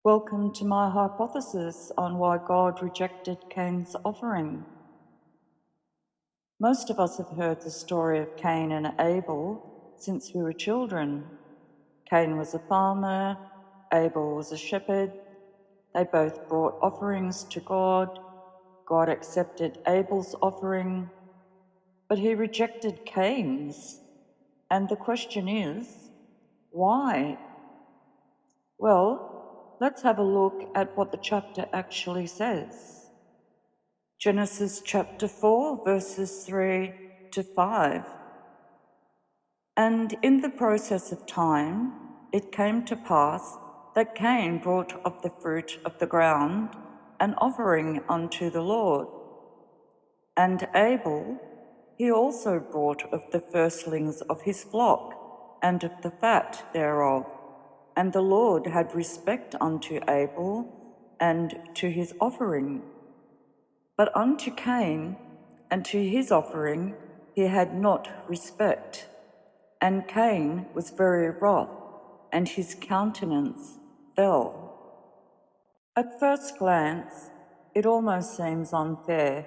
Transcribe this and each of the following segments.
Welcome to my hypothesis on why God rejected Cain's offering. Most of us have heard the story of Cain and Abel since we were children. Cain was a farmer, Abel was a shepherd. They both brought offerings to God. God accepted Abel's offering, but he rejected Cain's. And the question is, why? Well, let's have a look at what the chapter actually says. Genesis chapter 4, verses 3 to 5. And in the process of time, it came to pass that Cain brought of the fruit of the ground an offering unto the Lord. And Abel, he also brought of the firstlings of his flock and of the fat thereof. And the Lord had respect unto Abel and to his offering. But unto Cain and to his offering he had not respect. And Cain was very wroth, and his countenance fell. At first glance, it almost seems unfair.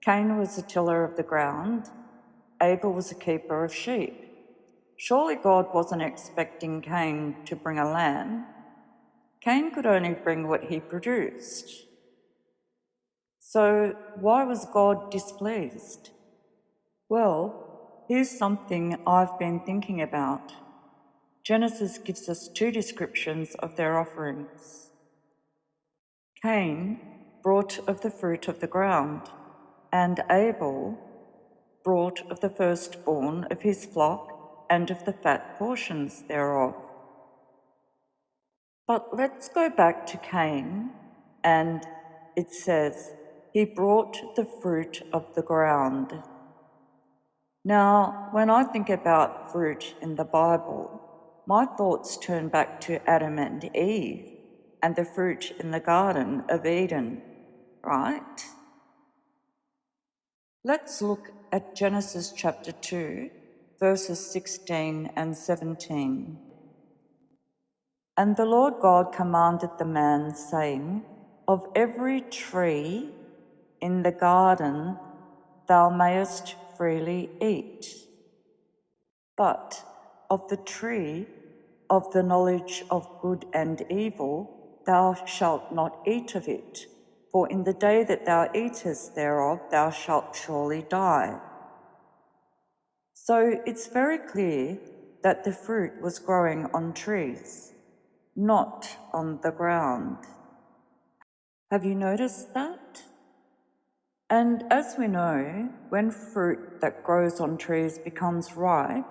Cain was a tiller of the ground, Abel was a keeper of sheep. Surely God wasn't expecting Cain to bring a lamb. Cain could only bring what he produced. So why was God displeased? Well, here's something I've been thinking about. Genesis gives us two descriptions of their offerings. Cain brought of the fruit of the ground, and Abel brought of the firstborn of his flock and of the fat portions thereof. But let's go back to Cain, and it says, he brought the fruit of the ground. Now, when I think about fruit in the Bible, my thoughts turn back to Adam and Eve and the fruit in the Garden of Eden, right? Let's look at Genesis chapter 2, verses 16 and 17. And the Lord God commanded the man, saying, of every tree in the garden thou mayest freely eat, but of the tree of the knowledge of good and evil thou shalt not eat of it, for in the day that thou eatest thereof thou shalt surely die. So it's very clear that the fruit was growing on trees, not on the ground. Have you noticed that? And as we know, when fruit that grows on trees becomes ripe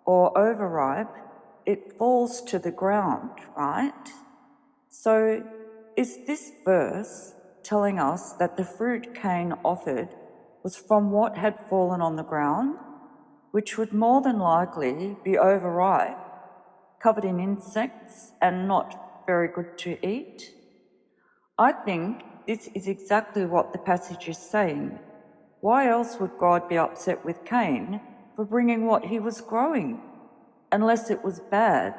or overripe, it falls to the ground, right? So is this verse telling us that the fruit Cain offered was from what had fallen on the ground, which would more than likely be overripe, covered in insects, and not very good to eat? I think this is exactly what the passage is saying. Why else would God be upset with Cain for bringing what he was growing, unless it was bad?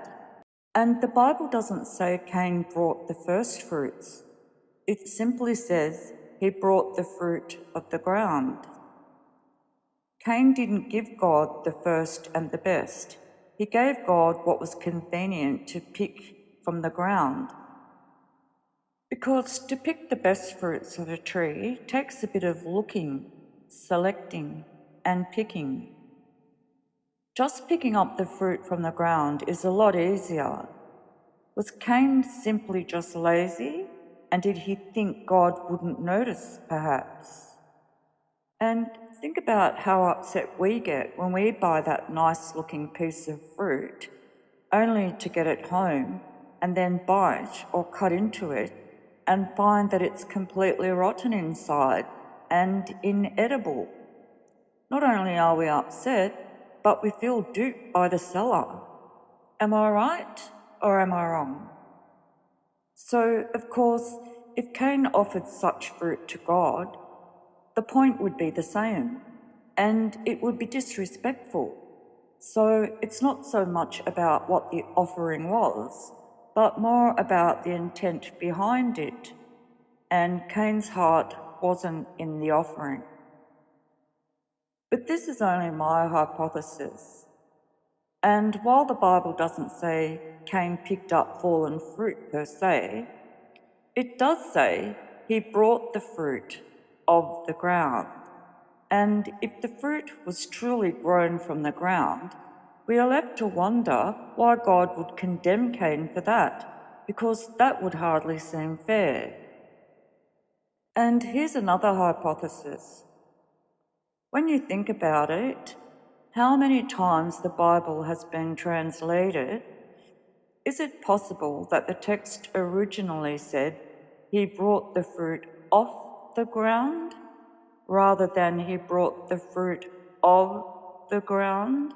And the Bible doesn't say Cain brought the first fruits. It simply says he brought the fruit of the ground. Cain didn't give God the first and the best. He gave God what was convenient to pick from the ground. Because to pick the best fruits of a tree takes a bit of looking, selecting, and picking. Just picking up the fruit from the ground is a lot easier. Was Cain simply just lazy, and did he think God wouldn't notice, perhaps? And think about how upset we get when we buy that nice-looking piece of fruit, only to get it home and then bite or cut into it and find that it's completely rotten inside and inedible. Not only are we upset, but we feel duped by the seller. Am I right or am I wrong? So, of course, if Cain offered such fruit to God, the point would be the same, and it would be disrespectful. So it's not so much about what the offering was, but more about the intent behind it, and Cain's heart wasn't in the offering. But this is only my hypothesis. And while the Bible doesn't say Cain picked up fallen fruit per se, it does say he brought the fruit of the ground. And if the fruit was truly grown from the ground, we are left to wonder why God would condemn Cain for that, because that would hardly seem fair. And here's another hypothesis. When you think about it, how many times the Bible has been translated, is it possible that the text originally said he brought the fruit off the ground rather than he brought the fruit of the ground?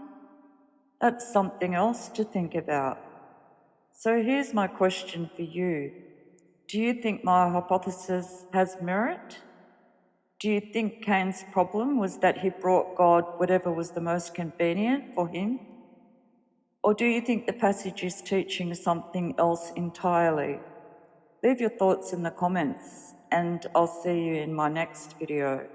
That's something else to think about. So here's my question for you. Do you think my hypothesis has merit? Do you think Cain's problem was that he brought God whatever was the most convenient for him? Or do you think the passage is teaching something else entirely? Leave your thoughts in the comments, and I'll see you in my next video.